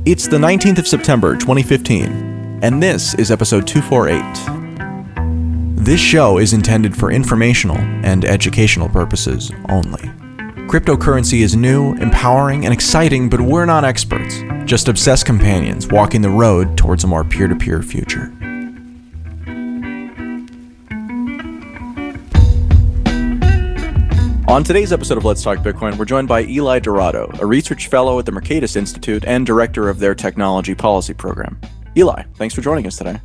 It's the 19th of September, 2015, and this is episode 248. This show is intended for informational and educational purposes only. Cryptocurrency is new, empowering, and exciting, but we're not experts, just obsessed companions walking the road towards a more peer-to-peer future. On today's episode of Let's Talk Bitcoin, we're joined by Eli Dourado, a research fellow at the Mercatus Institute and director of their technology policy program. Eli, thanks for joining us today.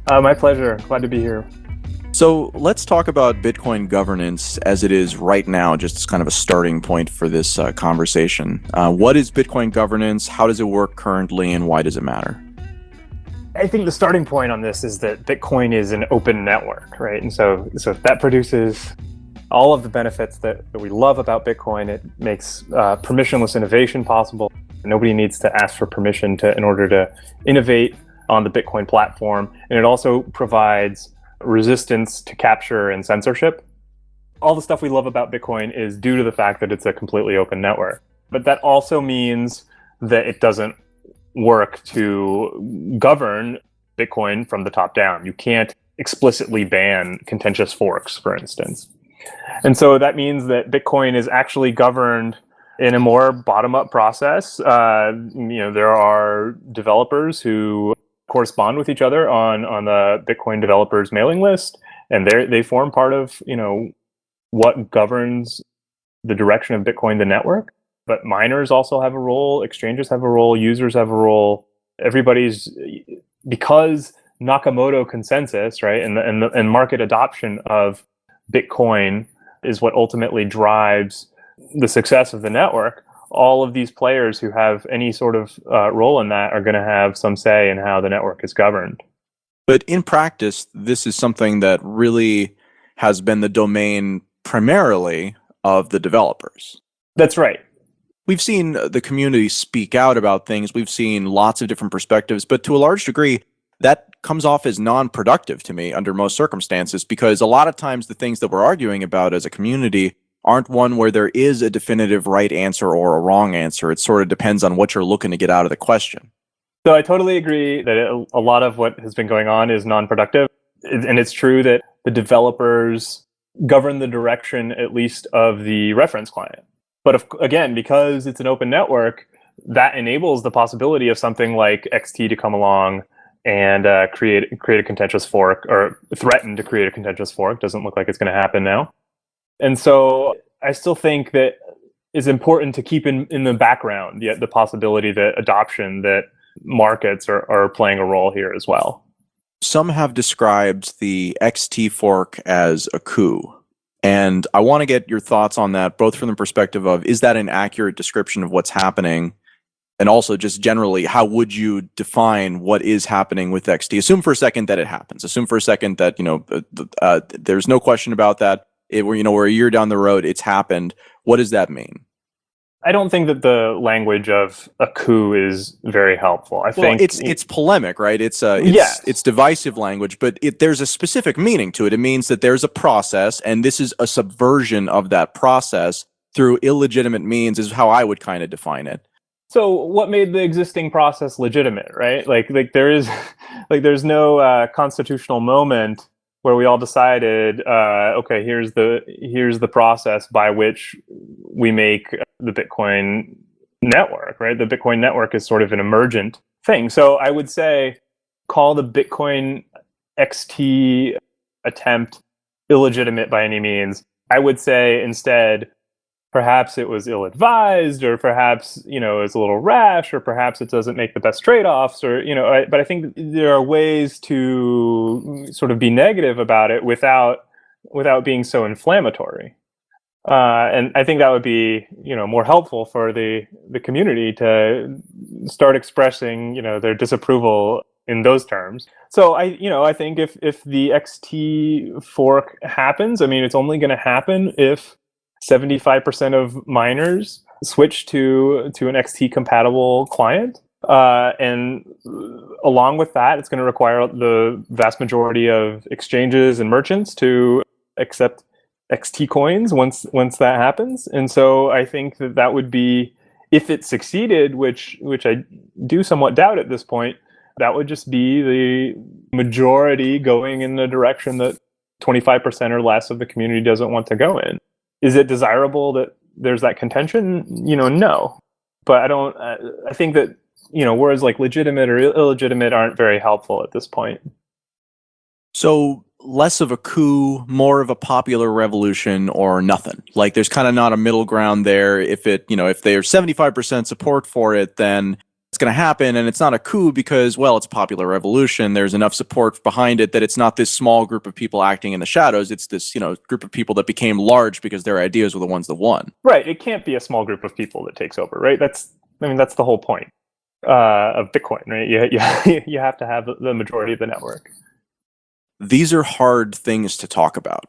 My pleasure. Glad to be here. So let's talk about Bitcoin governance as it is right now, just as kind of a starting point for this conversation. What is Bitcoin governance? How does it work currently, and why does it matter? I think the starting point on this is that Bitcoin is an open network, right? And so that produces all of the benefits that we love about Bitcoin. It makes permissionless innovation possible. Nobody needs to ask for permission in order to innovate on the Bitcoin platform. And it also provides resistance to capture and censorship. All the stuff we love about Bitcoin is due to the fact that it's a completely open network. But that also means that it doesn't work to govern Bitcoin from the top down. You can't explicitly ban contentious forks, for instance. And so that means that Bitcoin is actually governed in a more bottom-up process. There are developers who correspond with each other on the Bitcoin developers mailing list, and they form part of what governs the direction of Bitcoin, the network. But miners also have a role, exchanges have a role, users have a role. Because Nakamoto consensus, right, and market adoption of Bitcoin is what ultimately drives the success of the network. All of these players who have any sort of role in that are going to have some say in how the network is governed. But in practice, this is something that really has been the domain primarily of the developers. That's right. We've seen the community speak out about things. We've seen lots of different perspectives, but to a large degree, that comes off as non-productive to me under most circumstances, because a lot of times the things that we're arguing about as a community aren't one where there is a definitive right answer or a wrong answer. It sort of depends on what you're looking to get out of the question. So I totally agree that a lot of what has been going on is non-productive. And it's true that the developers govern the direction, at least, of the reference client. But again, because it's an open network, that enables the possibility of something like XT to come along and create a contentious fork, or threaten to create a contentious fork. Doesn't look like it's going to happen now. And so I still think that it's important to keep in the background the possibility that markets are playing a role here as well. Some have described the XT fork as a coup. And I want to get your thoughts on that, both from the perspective of, is that an accurate description of what's happening? And also just generally, how would you define what is happening with XT? Assume for a second that it happens. Assume for a second that, there's no question about that. We're a year down the road, it's happened. What does that mean? I don't think that the language of a coup is very helpful. I think it's polemic, right? It's divisive language, but there's a specific meaning to it. It means that there's a process, and this is a subversion of that process through illegitimate means, is how I would kind of define it. So what made the existing process legitimate, right? There's no constitutional moment where we all decided, okay, here's the process by which we make the Bitcoin network, right? The Bitcoin network is sort of an emergent thing. So I would say, call the Bitcoin XT attempt illegitimate by any means. I would say instead, perhaps it was ill-advised, or perhaps, it's a little rash, or perhaps it doesn't make the best trade-offs, or, but I think there are ways to sort of be negative about it without being so inflammatory. And I think that would be, more helpful for the community to start expressing, their disapproval in those terms. So I think if the XT fork happens, it's only going to happen if 75% of miners switch to an XT compatible client. And along with that, it's going to require the vast majority of exchanges and merchants to accept XT coins once that happens. And so I think that would be If it succeeded, which I do somewhat doubt at this point, that would just be the majority going in the direction that 25% or less of the community doesn't want to go in. Is it desirable that there's that contention? No. But I think that, words like legitimate or illegitimate aren't very helpful at this point. So less of a coup, more of a popular revolution, or nothing. Like there's kind of not a middle ground there. If there's 75% support for it, then it's going to happen. And it's not a coup because, well, it's a popular revolution. There's enough support behind it that it's not this small group of people acting in the shadows. It's this, group of people that became large because their ideas were the ones that won. Right. It can't be a small group of people that takes over, right? That's the whole point of Bitcoin, right? You have to have the majority of the network. These are hard things to talk about.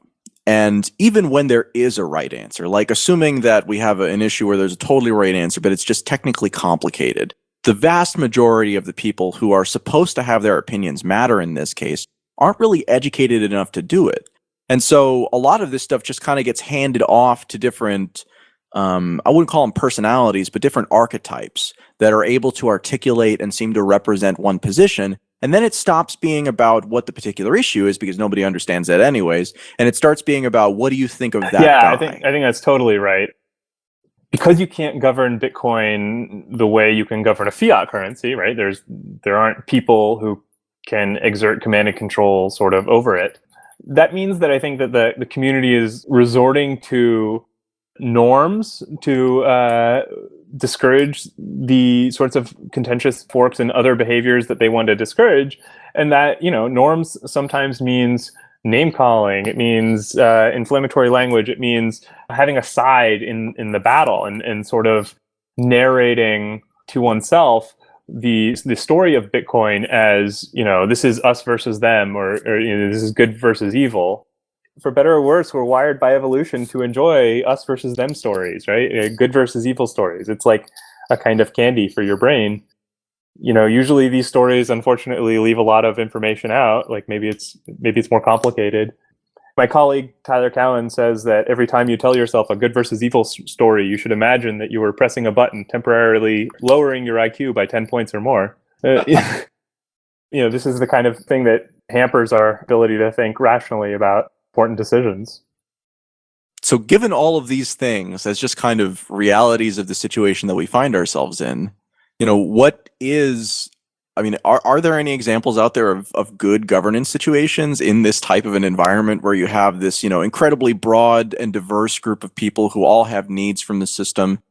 And even when there is a right answer, like assuming that we have an issue where there's a totally right answer, but it's just technically complicated, the vast majority of the people who are supposed to have their opinions matter in this case aren't really educated enough to do it. And so a lot of this stuff just kind of gets handed off to different, I wouldn't call them personalities, but different archetypes that are able to articulate and seem to represent one position. And then it stops being about what the particular issue is because nobody understands that anyways. And it starts being about what do you think of that guy? I think that's totally right. Because you can't govern Bitcoin the way you can govern a fiat currency, right? There aren't people who can exert command and control sort of over it. That means that I think that the community is resorting to norms to discourage the sorts of contentious forks and other behaviors that they want to discourage. And that, norms sometimes means name calling, it means inflammatory language, it means having a side in the battle and sort of narrating to oneself the story of Bitcoin as, this is us versus them, or this is good versus evil. For better or worse, we're wired by evolution to enjoy us versus them stories, right? Good versus evil stories. It's like a kind of candy for your brain. Usually these stories, unfortunately, leave a lot of information out. Like maybe it's more complicated. My colleague Tyler Cowan says that every time you tell yourself a good versus evil story, you should imagine that you were pressing a button, temporarily lowering your IQ by 10 points or more. This is the kind of thing that hampers our ability to think rationally about important decisions. So given all of these things as just kind of realities of the situation that we find ourselves in, are there any examples out there of good governance situations in this type of an environment where you have this, incredibly broad and diverse group of people who all have needs from the system,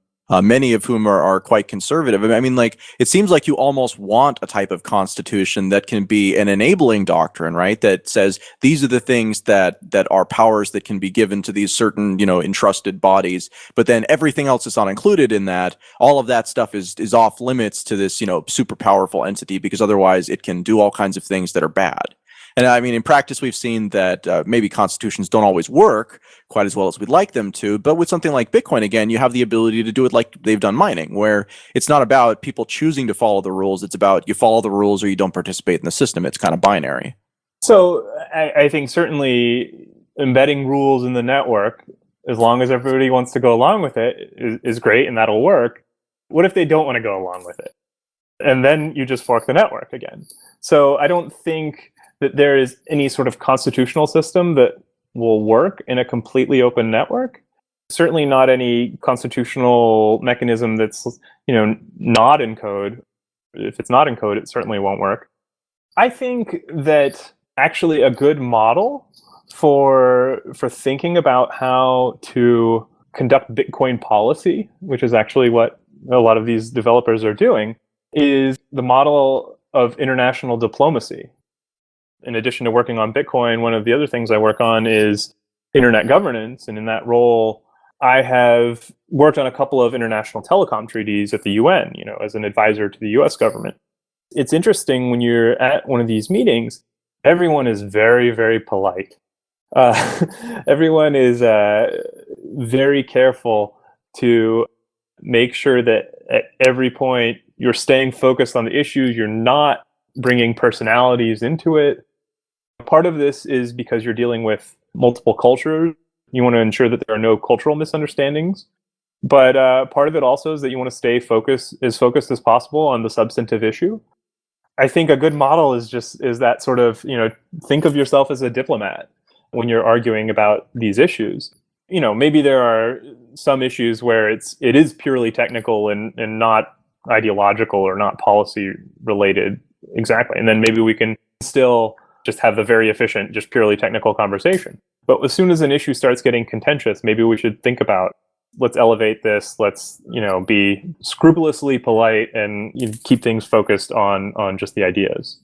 many of whom are quite conservative? I mean, like, it seems like you almost want a type of constitution that can be an enabling doctrine, right? That says these are the things that are powers that can be given to these certain, entrusted bodies. But then everything else is not included in that. All of that stuff is off limits to this, super powerful entity, because otherwise it can do all kinds of things that are bad. And I mean, in practice, we've seen that maybe constitutions don't always work quite as well as we'd like them to. But with something like Bitcoin, again, you have the ability to do it like they've done mining, where it's not about people choosing to follow the rules. It's about you follow the rules or you don't participate in the system. It's kind of binary. So I think certainly embedding rules in the network, as long as everybody wants to go along with it, is great, and that'll work. What if they don't want to go along with it? And then you just fork the network again. So I don't think that there is any sort of constitutional system that will work in a completely open network. Certainly not any constitutional mechanism that's, not in code. If it's not in code, it certainly won't work. I think that actually a good model for thinking about how to conduct Bitcoin policy, which is actually what a lot of these developers are doing, is the model of international diplomacy. In addition to working on Bitcoin, one of the other things I work on is internet governance. And in that role, I have worked on a couple of international telecom treaties at the UN, as an advisor to the US government. It's interesting when you're at one of these meetings, everyone is very, very polite. Everyone is very careful to make sure that at every point you're staying focused on the issues, you're not bringing personalities into it. Part of this is because you're dealing with multiple cultures. You want to ensure that there are no cultural misunderstandings. But part of it also is that you want to stay focused as possible on the substantive issue. I think a good model is that sort of, think of yourself as a diplomat when you're arguing about these issues. Maybe there are some issues where it is purely technical and not ideological or not policy related exactly. And then maybe we can still just have the very efficient, just purely technical conversation. But as soon as an issue starts getting contentious, maybe we should think about, let's elevate this. Let's, be scrupulously polite and keep things focused on just the ideas.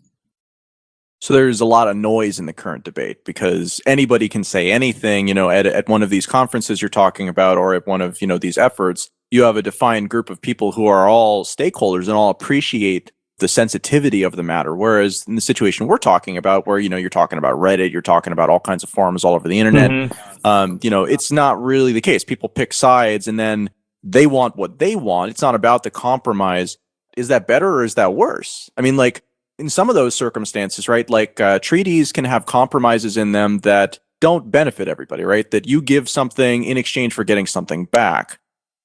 So there's a lot of noise in the current debate because anybody can say anything, at one of these conferences you're talking about, or at one of, these efforts, you have a defined group of people who are all stakeholders and all appreciate the sensitivity of the matter. Whereas in the situation we're talking about, where, you're talking about Reddit, you're talking about all kinds of forums all over the internet, it's not really the case. People pick sides and then they want what they want. It's not about the compromise. Is that better or is that worse? I mean, like, in some of those circumstances, right, like treaties can have compromises in them that don't benefit everybody, right? That you give something in exchange for getting something back.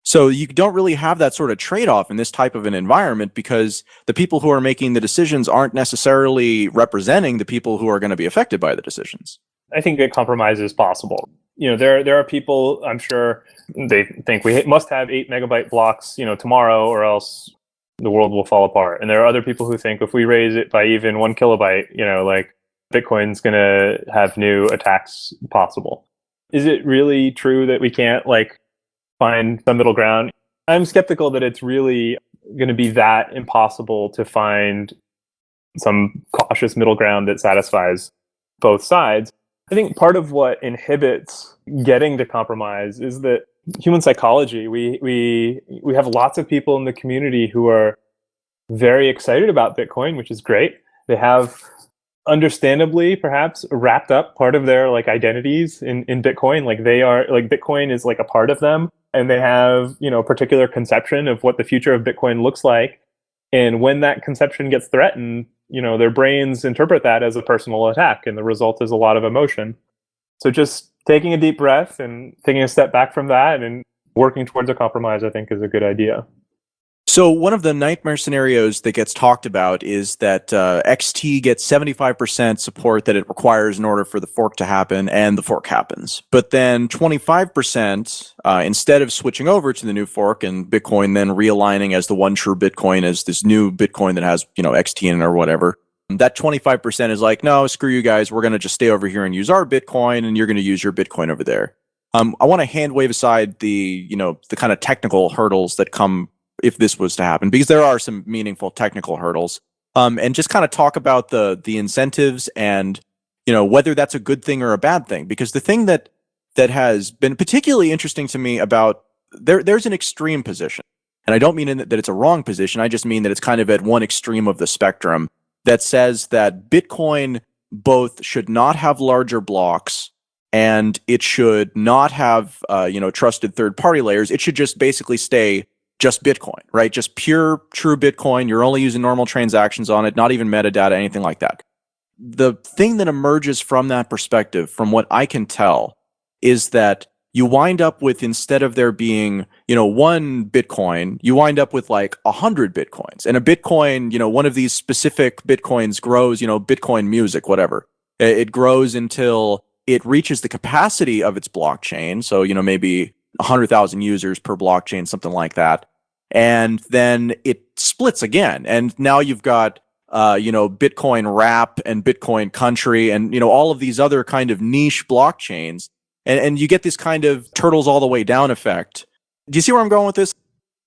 So you don't really have that sort of trade-off in this type of an environment because the people who are making the decisions aren't necessarily representing the people who are going to be affected by the decisions. I think that compromise is possible. There are people, I'm sure, they think we must have 8 megabyte blocks, tomorrow, or else the world will fall apart. And there are other people who think if we raise it by even 1 kilobyte, like Bitcoin's going to have new attacks possible. Is it really true that we can't find some middle ground? I'm skeptical that it's really going to be that impossible to find some cautious middle ground that satisfies both sides. I think part of what inhibits getting to compromise is that human psychology. We have lots of people in the community who are very excited about Bitcoin, which is great. They have, understandably, perhaps wrapped up part of their identities in Bitcoin. Bitcoin is a part of them, and they have a particular conception of what the future of Bitcoin looks like. And when that conception gets threatened, their brains interpret that as a personal attack, and the result is a lot of emotion. So just taking a deep breath and taking a step back from that and working towards a compromise, I think, is a good idea. So one of the nightmare scenarios that gets talked about is that XT gets 75% support that it requires in order for the fork to happen, and the fork happens. But then 25%, instead of switching over to the new fork and Bitcoin then realigning as the one true Bitcoin as this new Bitcoin that has, XT in it or whatever, that 25% is like, no, screw you guys. We're going to just stay over here and use our Bitcoin, and you're going to use your Bitcoin over there. I want to hand wave aside the kind of technical hurdles that come if this was to happen, because there are some meaningful technical hurdles, and just kind of talk about the incentives and, whether that's a good thing or a bad thing. Because the thing that has been particularly interesting to me about there's an extreme position, and I don't mean that it's a wrong position. I just mean that it's kind of at one extreme of the spectrum that says that Bitcoin both should not have larger blocks and it should not have, trusted third-party layers. It should just basically stay just Bitcoin, right? Just pure, true Bitcoin. You're only using normal transactions on it, not even metadata, anything like that. The thing that emerges from that perspective, from what I can tell, is that you wind up with, instead of there being, one Bitcoin, you wind up with 100 Bitcoins. And a Bitcoin, one of these specific Bitcoins grows, Bitcoin music, whatever. It grows until it reaches the capacity of its blockchain. So, maybe 100,000 users per blockchain, something like that. And then it splits again. And now you've got, Bitcoin Wrap and Bitcoin Country and, all of these other kind of niche blockchains. And you get this kind of turtles all the way down effect. Do you see where I'm going with this?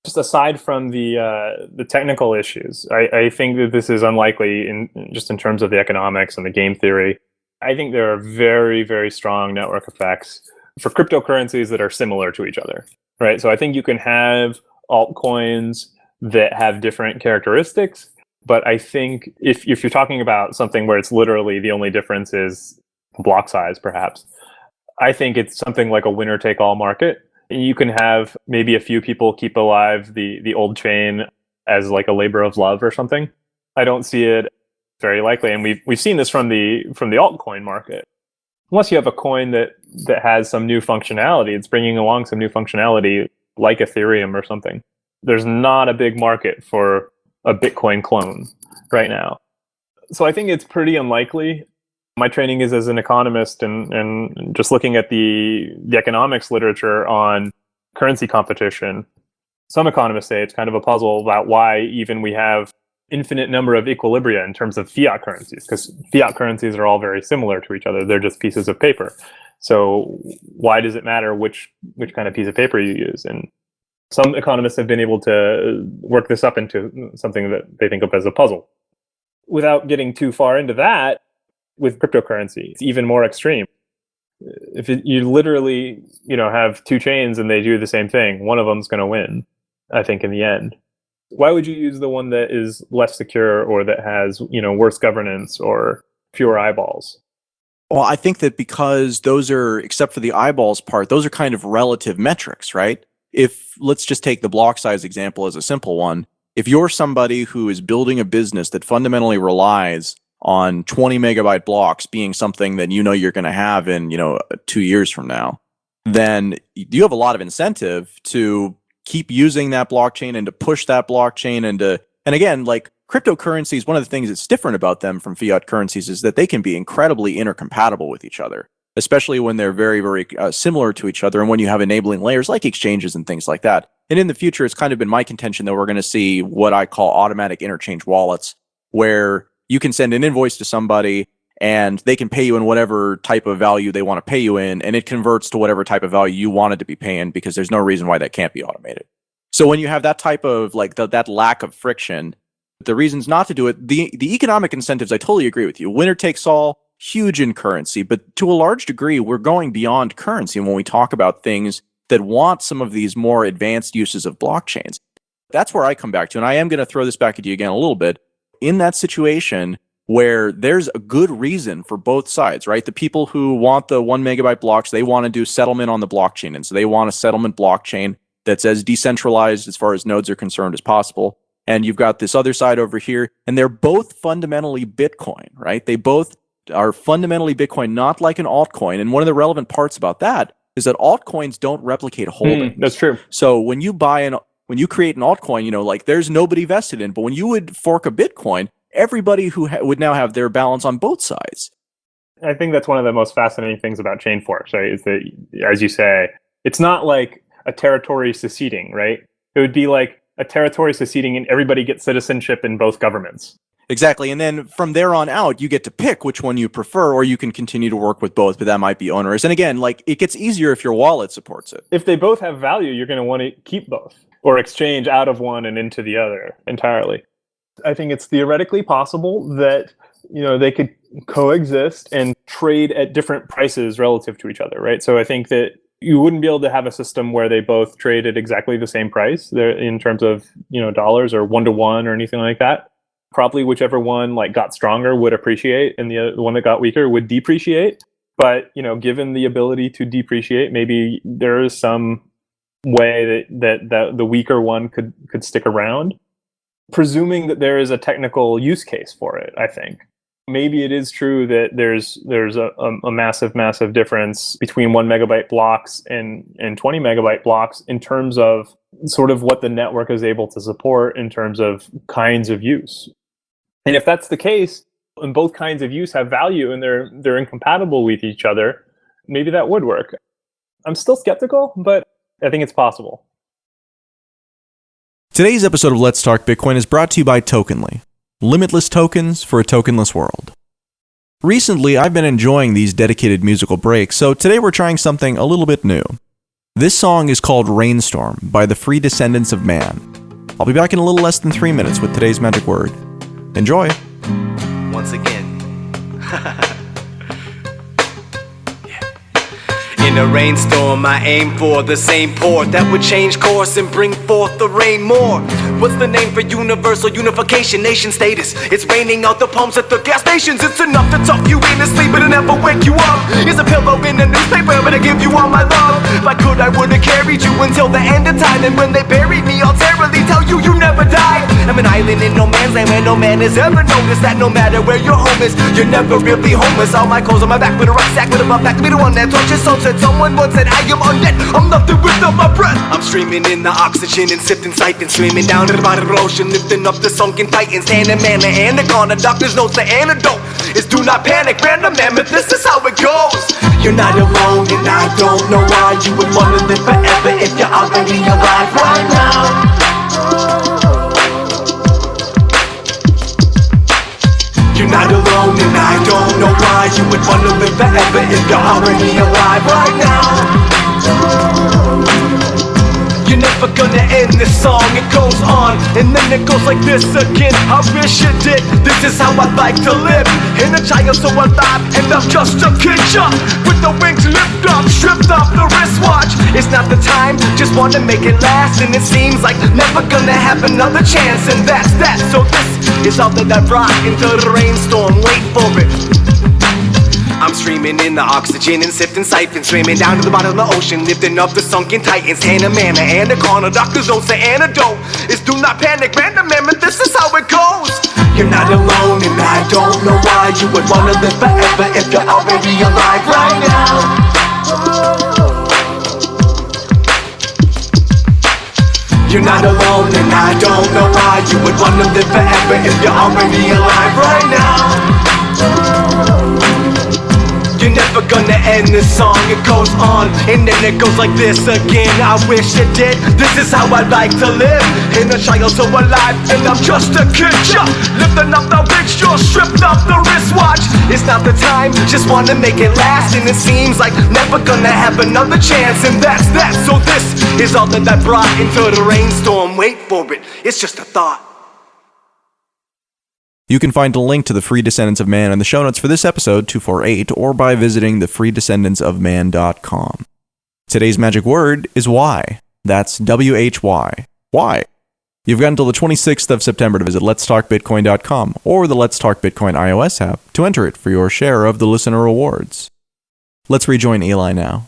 Just aside from the technical issues, I think that this is unlikely in terms of the economics and the game theory. I think there are very, very strong network effects for cryptocurrencies that are similar to each other, right? So I think you can have altcoins that have different characteristics, but I think if you're talking about something where it's literally the only difference is block size, perhaps, I think it's something like a winner-take-all market. You can have maybe a few people keep alive the old chain as a labor of love or something. I don't see it very likely, and we've seen this from the altcoin market. Unless you have a coin that has some new functionality, it's bringing along some new functionality. like Ethereum or something. There's not a big market for a Bitcoin clone right now. So I think it's pretty unlikely. My training is as an economist, and just looking at the economics literature on currency competition, some economists say it's kind of a puzzle about why even we have infinite number of equilibria in terms of fiat currencies, because fiat currencies are all very similar to each other. They're just pieces of paper. So why does it matter which kind of piece of paper you use? And some economists have been able to work this up into something that they think of as a puzzle. Without getting too far into that, with cryptocurrency, it's even more extreme. If you literally, have two chains and they do the same thing, one of them's going to win, I think, in the end. Why would you use the one that is less secure or that has, worse governance or fewer eyeballs? Well, I think that because those are, except for the eyeballs part, those are kind of relative metrics, right? If, let's just take the block size example as a simple one. If you're somebody who is building a business that fundamentally relies on 20 megabyte blocks being something that you're going to have in 2 years from now, then you have a lot of incentive to keep using that blockchain and to push that blockchain and again, like cryptocurrencies, one of the things that's different about them from fiat currencies is that they can be incredibly intercompatible with each other, especially when they're very, very similar to each other and when you have enabling layers like exchanges and things like that. And in the future, it's kind of been my contention that we're going to see what I call automatic interchange wallets, where you can send an invoice to somebody and they can pay you in whatever type of value they want to pay you in, and it converts to whatever type of value you wanted to be paying, because there's no reason why that can't be automated. So when you have that type of that lack of friction, the reasons not to do it, the economic incentives, I totally agree with you. Winner takes all, huge in currency, but to a large degree, we're going beyond currency when we talk about things that want some of these more advanced uses of blockchains. That's where I come back to, and I am going to throw this back at you again a little bit. In that situation where there's a good reason for both sides, right? The people who want the 1 megabyte blocks, they want to do settlement on the blockchain. And so they want a settlement blockchain that's as decentralized as far as nodes are concerned as possible. And you've got this other side over here, and they're both fundamentally Bitcoin, right? They both are fundamentally Bitcoin, not like an altcoin. And one of the relevant parts about that is that altcoins don't replicate holdings. That's true. So when you create an altcoin, there's nobody vested in. But when you would fork a Bitcoin, everybody who would now have their balance on both sides. I think that's one of the most fascinating things about chain forks, right? Is that, as you say, it's not like a territory seceding, right? It would be like a territory seceding and everybody gets citizenship in both governments. Exactly. And then from there on out, you get to pick which one you prefer, or you can continue to work with both, but that might be onerous. And again, it gets easier if your wallet supports it. If they both have value, you're going to want to keep both or exchange out of one and into the other entirely. I think it's theoretically possible that, they could coexist and trade at different prices relative to each other, right? So I think that you wouldn't be able to have a system where they both trade at exactly the same price in terms of, dollars or 1-to-1 or anything like that. Probably whichever one got stronger would appreciate and the one that got weaker would depreciate. But, given the ability to depreciate, maybe there is some way that the weaker one could stick around, presuming that there is a technical use case for it. I think maybe it is true that there's a massive difference between 1 megabyte blocks and 20 megabyte blocks in terms of sort of what the network is able to support in terms of kinds of use. And if that's the case, and both kinds of use have value and they're incompatible with each other, maybe that would work. I'm still skeptical, but I think it's possible. Today's episode of Let's Talk Bitcoin is brought to you by Tokenly, limitless tokens for a tokenless world. Recently, I've been enjoying these dedicated musical breaks, so today we're trying something a little bit new. This song is called Rainstorm by the Free Descendants of Man. I'll be back in a little less than 3 minutes with today's magic word. Enjoy! Once again. In a rainstorm, I aim for the same port that would change course and bring forth the rain more. What's the name for universal unification, nation status? It's raining out the palms at the gas stations. It's enough to tuck you in to sleep, but it'll never wake you up. Here's a pillow in a newspaper, but I give you all my love. If I could, I would've carried you until the end of time. And when they buried me, I'll terribly tell you you never died. I'm an island in no man's land where no man has ever noticed that no matter where your home is, you're never really homeless. All my clothes on my back with a rucksack with a buff back to be the one that torches souls. Said someone once said I am undead, I'm nothing without my breath. I'm streaming in the oxygen and sipping siphon, streaming down to the bottom of the ocean, lifting up the sunken titans. Anaman, the anaconda, doctor's notes, the antidote is do not panic, random mammoth, this is how it goes. You're not alone and I don't know why you would wanna live forever if you're already alive right now. You're not alone and I don't know why you would wanna live forever if you're already alive right now. You're never gonna end this song, it goes on, and then it goes like this again. I wish it did, this is how I'd like to live. In a child so alive, and I'm just a kid, with the wings lift up, stripped off the wristwatch. It's not the time, just wanna make it last. And it seems like never gonna have another chance. And that's that, so this is all that I brought into the rainstorm, wait for it. I'm streaming in the oxygen and sifting siphon, streaming down to the bottom of the ocean, lifting up the sunken titans. Anaman, the anaconda, doctor's notes, the antidote is do not panic, random mammoth, this is how it goes. You're not alone and I don't know why you would wanna live forever if you're already alive right now. You're not alone and I don't know why you would wanna live forever if you're already alive right now. You're never gonna end this song, it goes on, and then it goes like this again. I wish it did, this is how I'd like to live. In a child so alive, and I'm just a kid, lifting up the wings, you're stripped off the wristwatch. It's not the time, just wanna make it last. And it seems like never gonna have another chance. And that's that, so this is all that I brought into the rainstorm. Wait for it, it's just a thought. You can find a link to the Free Descendants of Man in the show notes for this episode 248, or by visiting thefreedescendantsofman.com. Today's magic word is why. That's WHY. Why? You've got until the 26th of September to visit letstalkbitcoin.com or the Let's Talk Bitcoin iOS app to enter it for your share of the listener rewards. Let's rejoin Eli now.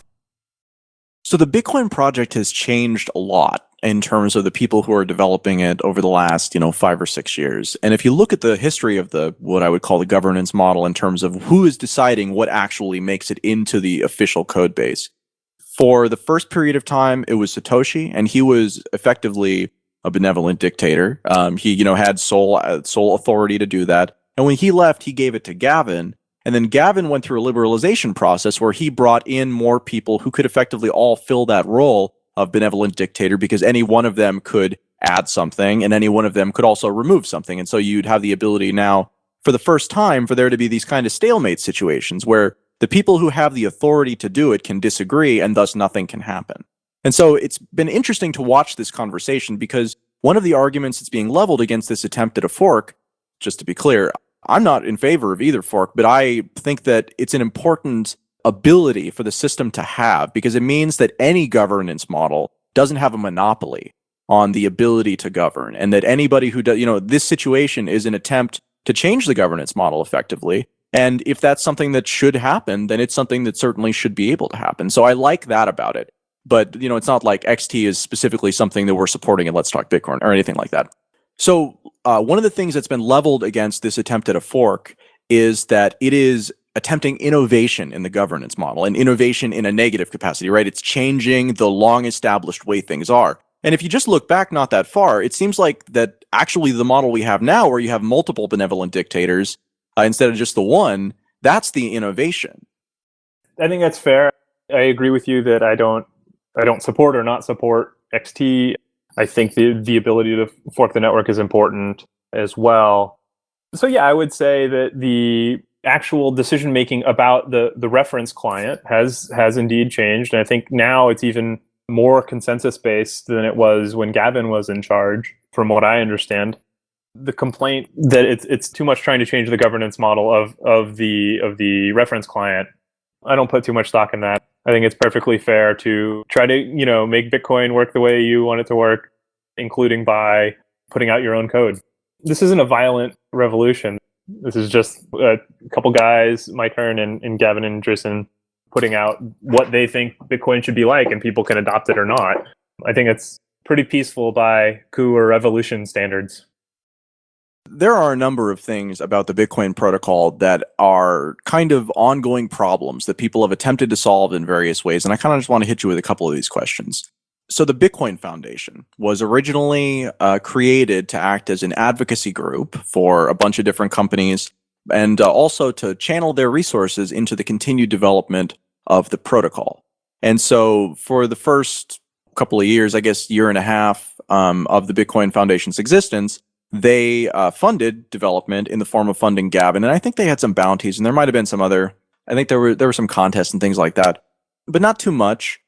So the Bitcoin project has changed a lot in terms of the people who are developing it over the last, 5 or 6 years. And if you look at the history of what I would call the governance model in terms of who is deciding what actually makes it into the official code base, for the first period of time, it was Satoshi, and he was effectively a benevolent dictator. He, had sole authority to do that. And when he left, he gave it to Gavin. And then Gavin went through a liberalization process where he brought in more people who could effectively all fill that role of benevolent dictator, because any one of them could add something and any one of them could also remove something. And so you'd have the ability now, for the first time, for there to be these kind of stalemate situations where the people who have the authority to do it can disagree, and thus nothing can happen. And so it's been interesting to watch this conversation, because one of the arguments that's being leveled against this attempt at a fork, just to be clear, I'm not in favor of either fork, but I think that it's an important ability for the system to have, because it means that any governance model doesn't have a monopoly on the ability to govern, and that anybody who does, this situation is an attempt to change the governance model effectively. And if that's something that should happen, then it's something that certainly should be able to happen. So I like that about it. But, it's not like XT is specifically something that we're supporting in Let's Talk Bitcoin or anything like that. So one of the things that's been leveled against this attempt at a fork is that it is attempting innovation in the governance model, and innovation in a negative capacity, right? It's changing the long-established way things are. And if you just look back not that far, it seems like that actually the model we have now, where you have multiple benevolent dictators instead of just the one, that's the innovation. I think that's fair. I agree with you that I don't support or not support XT. I think the ability to fork the network is important as well. So yeah, I would say that the actual decision making about the reference client has indeed changed, and I think now it's even more consensus based than it was when Gavin was in charge, from what I understand. The complaint that it's too much trying to change the governance model of the reference client, I don't put too much stock in that. I think it's perfectly fair to try to make Bitcoin work the way you want it to work, including by putting out your own code. This isn't a violent revolution. This is just a couple guys, my turn, and Gavin and Jason, putting out what they think Bitcoin should be like, and people can adopt it or not. I think it's pretty peaceful by coup or revolution standards. There are a number of things about the Bitcoin protocol that are kind of ongoing problems that people have attempted to solve in various ways. And I kind of just want to hit you with a couple of these questions. So the Bitcoin Foundation was originally created to act as an advocacy group for a bunch of different companies and also to channel their resources into the continued development of the protocol. And so for the first couple of years, I guess year and a half of the Bitcoin Foundation's existence, they funded development in the form of funding Gavin, and I think they had some bounties, and there might have been some other. I think there were some contests and things like that, but not too much.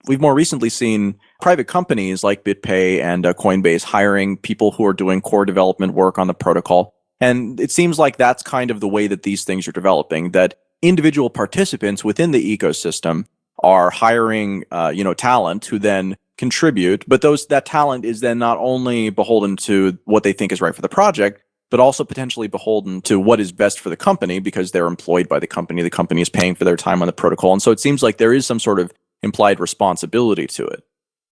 We've more recently seen private companies like BitPay and Coinbase hiring people who are doing core development work on the protocol, and it seems like that's kind of the way that these things are developing. That individual participants within the ecosystem are hiring, talent who then contribute, but that talent is then not only beholden to what they think is right for the project, but also potentially beholden to what is best for the company because they're employed by the company. The company is paying for their time on the protocol. And so it seems like there is some sort of implied responsibility to it.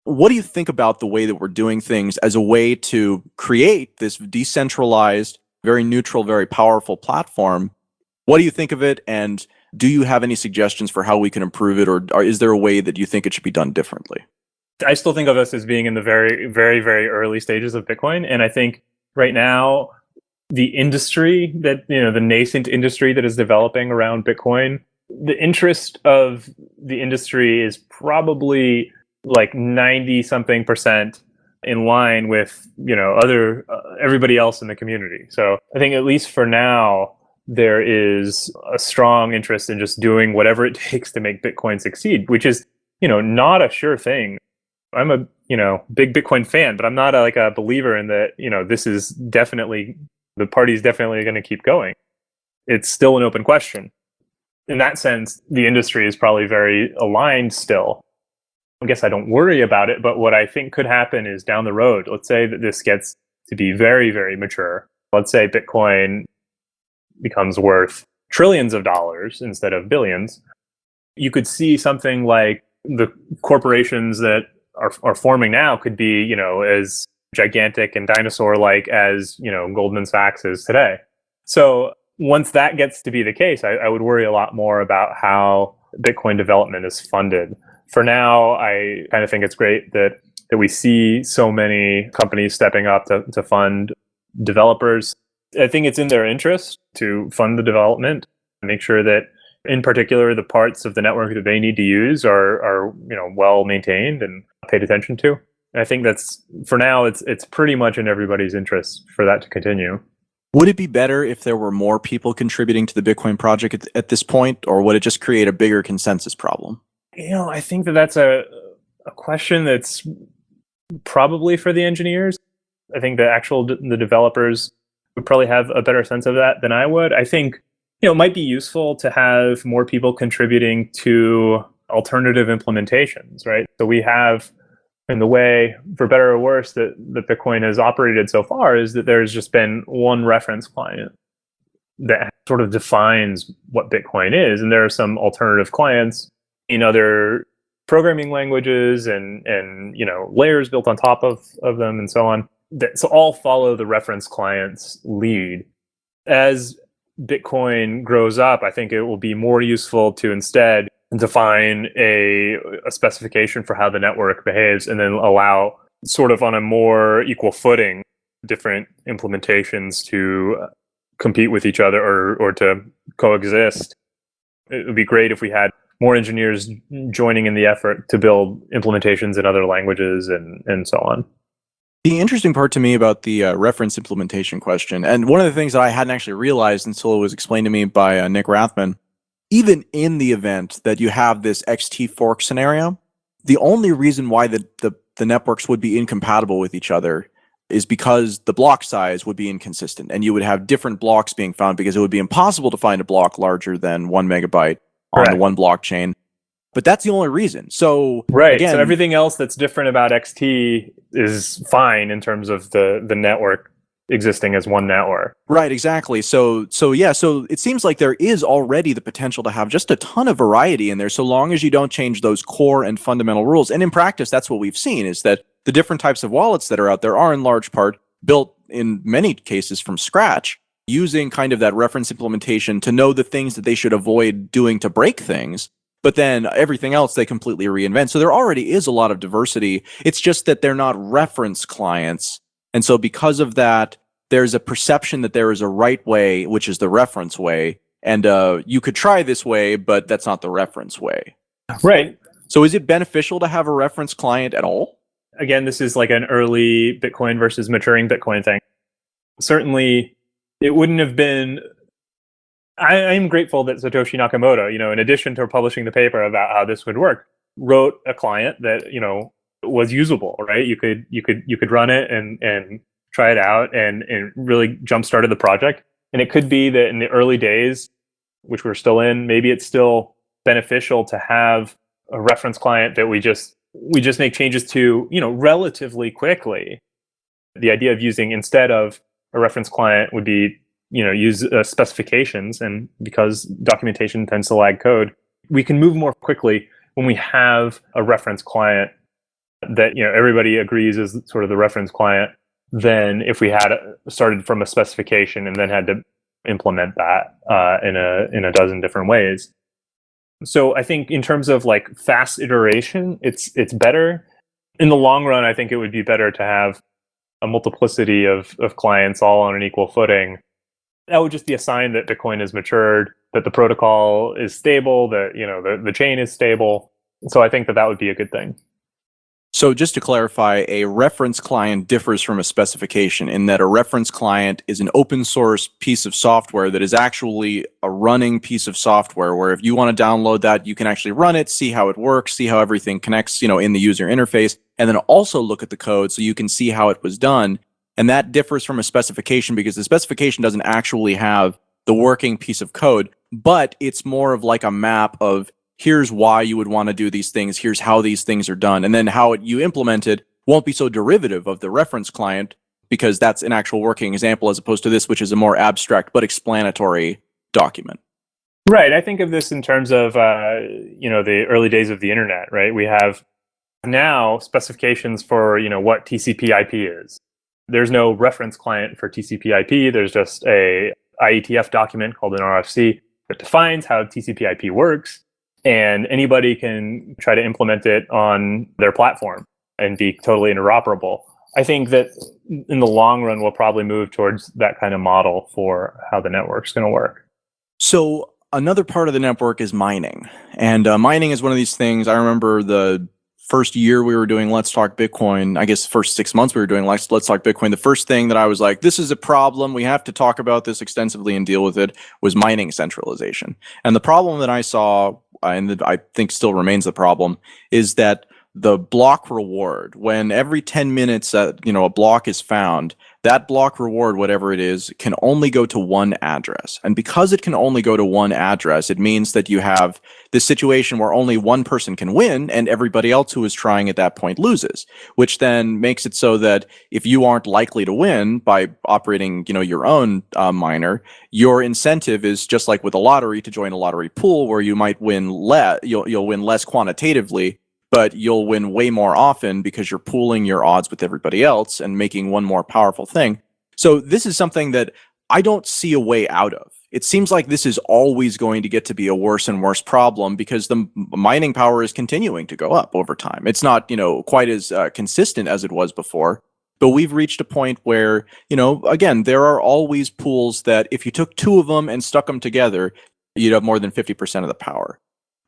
What do you think about the way that we're doing things as a way to create this decentralized, very neutral, very powerful platform? What do you think of it? And do you have any suggestions for how we can improve it? Or is there a way that you think it should be done differently? I still think of us as being in the very, very, very early stages of Bitcoin. And I think right now, the industry that, the nascent industry that is developing around Bitcoin, the interest of the industry is probably like 90-something% in line with, everybody else in the community. So I think at least for now, there is a strong interest in just doing whatever it takes to make Bitcoin succeed, which is, not a sure thing. I'm a big Bitcoin fan, but I'm not a believer in that. This is definitely, the party's definitely going to keep going. It's still an open question. In that sense, the industry is probably very aligned still. I guess I don't worry about it, but what I think could happen is down the road, let's say that this gets to be very, very mature. Let's say Bitcoin becomes worth trillions of dollars instead of billions. You could see something like the corporations that are forming now could be, as gigantic and dinosaur-like as, Goldman Sachs is today. So once that gets to be the case, I would worry a lot more about how Bitcoin development is funded. For now, I kind of think it's great that we see so many companies stepping up to fund developers. I think it's in their interest to fund the development, make sure that in particular, the parts of the network that they need to use are well maintained and paid attention to. And I think that's, for now, it's pretty much in everybody's interest for that to continue. Would it be better if there were more people contributing to the Bitcoin project at this point, or would it just create a bigger consensus problem? I think that's a question that's probably for the engineers. I think the developers would probably have a better sense of that than I would. I think it might be useful to have more people contributing to alternative implementations, right? So we have, in the way, for better or worse, that Bitcoin has operated so far is that there's just been one reference client that sort of defines what Bitcoin is. And there are some alternative clients in other programming languages and layers built on top of them and so on. So all follow the reference client's lead. As Bitcoin grows up, I think it will be more useful to instead define a specification for how the network behaves and then allow, sort of on a more equal footing, different implementations to compete with each other or to coexist. It would be great if we had more engineers joining in the effort to build implementations in other languages and so on. The interesting part to me about the reference implementation question, and one of the things that I hadn't actually realized until it was explained to me by Nick Rathman, even in the event that you have this XT fork scenario, the only reason why the networks would be incompatible with each other is because the block size would be inconsistent, and you would have different blocks being found because it would be impossible to find a block larger than 1 megabyte on the one blockchain. But that's the only reason. So right. again, So everything else that's different about XT is fine in terms of the network existing as one network. right, exactly. So it seems like there is already the potential to have just a ton of variety in there, so long as you don't change those core and fundamental rules. And in practice, that's what we've seen, is that the different types of wallets that are out there are in large part built in many cases from scratch, using kind of that reference implementation to know the things that they should avoid doing to break things. But then everything else they completely reinvent. So there already is a lot of diversity. It's just that they're not reference clients. And so because of that, there's a perception that there is a right way, which is the reference way. And you could try this way, but that's not the reference way. Right. So is it beneficial to have a reference client at all? Again, this is like an early Bitcoin versus maturing Bitcoin thing. Certainly, it wouldn't have been... I'm grateful that Satoshi Nakamoto, in addition to publishing the paper about how this would work, wrote a client that, was usable, right? You could run it and try it out and really jump-started the project. And it could be that in the early days, which we're still in, maybe it's still beneficial to have a reference client that we just make changes to, relatively quickly. The idea of using, instead of a reference client, would be, use specifications. And because documentation tends to lag code, we can move more quickly when we have a reference client that, everybody agrees is sort of the reference client, than if we had started from a specification and then had to implement that in a dozen different ways. So I think in terms of like fast iteration, it's better. In the long run, I think it would be better to have a multiplicity of clients all on an equal footing. That would just be a sign that Bitcoin has matured, that the protocol is stable, that the chain is stable. So I think that would be a good thing. So just to clarify, a reference client differs from a specification in that a reference client is an open source piece of software that is actually a running piece of software, where if you want to download that, you can actually run it, see how it works, see how everything connects, in the user interface, and then also look at the code so you can see how it was done. And that differs from a specification because the specification doesn't actually have the working piece of code, but it's more of like a map of here's why you would want to do these things, here's how these things are done, and then how you implement it won't be so derivative of the reference client because that's an actual working example as opposed to this, which is a more abstract but explanatory document. Right. I think of this in terms of, the early days of the internet, right? We have now specifications for, what TCP IP is. There's no reference client for TCP IP. There's just a IETF document called an RFC that defines how TCP IP works. And anybody can try to implement it on their platform and be totally interoperable. I think that in the long run, we'll probably move towards that kind of model for how the network's going to work. So another part of the network is mining. And mining is one of these things. I remember the first year we were doing Let's Talk Bitcoin, I guess first 6 months we were doing Let's Talk Bitcoin, the first thing that I was like, this is a problem, we have to talk about this extensively and deal with it, was mining centralization. And the problem that I saw, and that I think still remains the problem, is that the block reward, when every 10 minutes a block is found, that block reward, whatever it is, can only go to one address. And because it can only go to one address, it means that you have this situation where only one person can win and everybody else who is trying at that point loses, which then makes it so that if you aren't likely to win by operating, your own miner, your incentive is just like with a lottery to join a lottery pool where you might win less, you'll win less quantitatively, but you'll win way more often because you're pooling your odds with everybody else and making one more powerful thing. So this is something that I don't see a way out of. It seems like this is always going to get to be a worse and worse problem because the mining power is continuing to go up over time. It's not, quite as consistent as it was before, but we've reached a point where, again, there are always pools that if you took two of them and stuck them together, you'd have more than 50% of the power.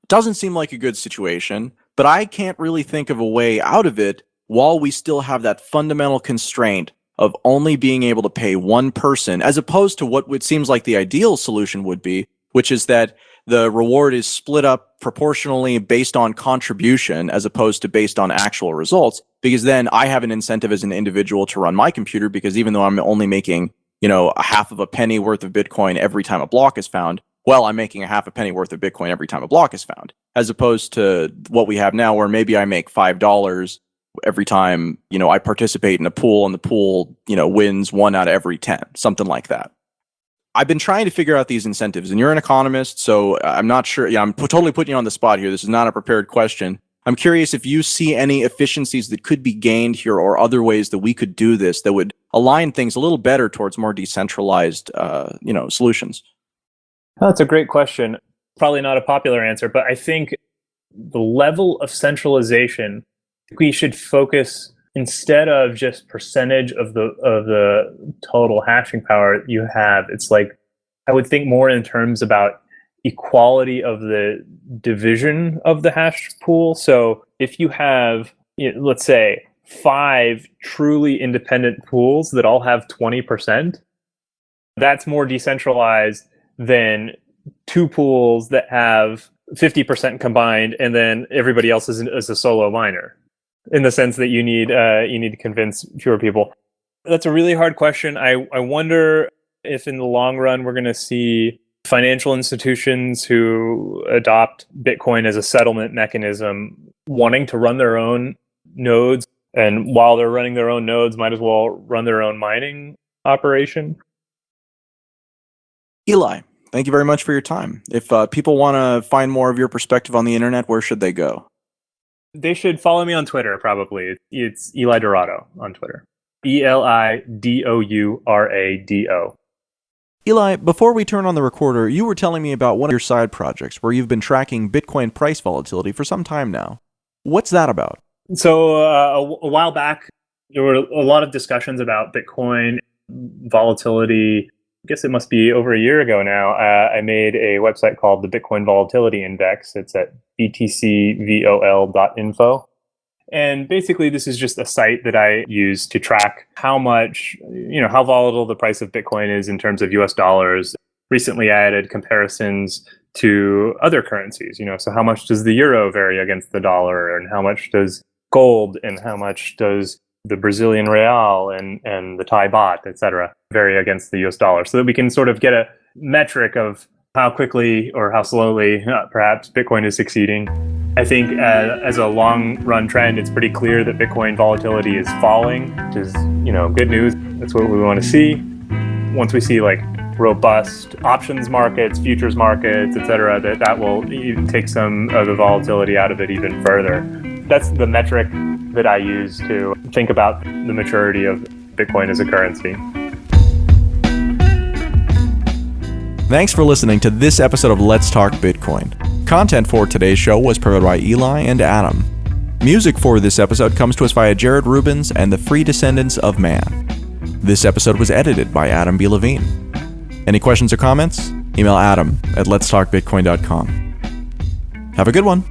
Doesn't seem like a good situation, but I can't really think of a way out of it while we still have that fundamental constraint of only being able to pay one person, as opposed to what it seems like the ideal solution would be, which is that the reward is split up proportionally based on contribution as opposed to based on actual results, because then I have an incentive as an individual to run my computer, because even though I'm only making, a half of a penny worth of Bitcoin every time a block is found, well, I'm making a half a penny worth of Bitcoin every time a block is found, as opposed to what we have now, where maybe I make $5 every time, I participate in a pool, and the pool, wins 1 out of every 10, something like that. I've been trying to figure out these incentives, and you're an economist, so I'm not sure. I'm totally putting you on the spot here. This is not a prepared question. I'm curious if you see any efficiencies that could be gained here, or other ways that we could do this that would align things a little better towards more decentralized, solutions. That's a great question. Probably not a popular answer, but I think the level of centralization, we should focus, instead of just percentage of the total hashing power you have. It's like, I would think more in terms about equality of the division of the hash pool. So if you have, let's say, 5 truly independent pools that all have 20%, that's more decentralized than 2 pools that have 50% combined, and then everybody else is a solo miner, in the sense that you need to convince fewer people. That's a really hard question. I wonder if in the long run we're going to see financial institutions who adopt Bitcoin as a settlement mechanism wanting to run their own nodes, and while they're running their own nodes, might as well run their own mining operation. Eli, thank you very much for your time. If people want to find more of your perspective on the internet, where should they go? They should follow me on Twitter, probably. It's Eli Dourado on Twitter. ELIDOURADO. Eli, before we turn on the recorder, you were telling me about one of your side projects where you've been tracking Bitcoin price volatility for some time now. What's that about? So a while back, there were a lot of discussions about Bitcoin volatility. I guess it must be over a year ago now. I made a website called the Bitcoin Volatility Index. It's at btcvol.info. And basically, this is just a site that I use to track how much, how volatile the price of Bitcoin is in terms of US dollars. Recently, I added comparisons to other currencies, so how much does the euro vary against the dollar, and how much does gold, and how much does the Brazilian real and the Thai baht, etc., vary against the US dollar, so that we can sort of get a metric of how quickly or how slowly perhaps Bitcoin is succeeding. I think as a long-run trend, it's pretty clear that Bitcoin volatility is falling, which is, good news. That's what we want to see. Once we see robust options markets, futures markets, etc., that will take some of the volatility out of it even further. That's the metric that I use to think about the maturity of Bitcoin as a currency. Thanks for listening to this episode of Let's Talk Bitcoin. Content for today's show was provided by Eli and Adam. Music for this episode comes to us via Jared Rubens and the Free Descendants of Man. This episode was edited by Adam B. Levine. Any questions or comments? Email Adam at letstalkbitcoin.com. Have a good one.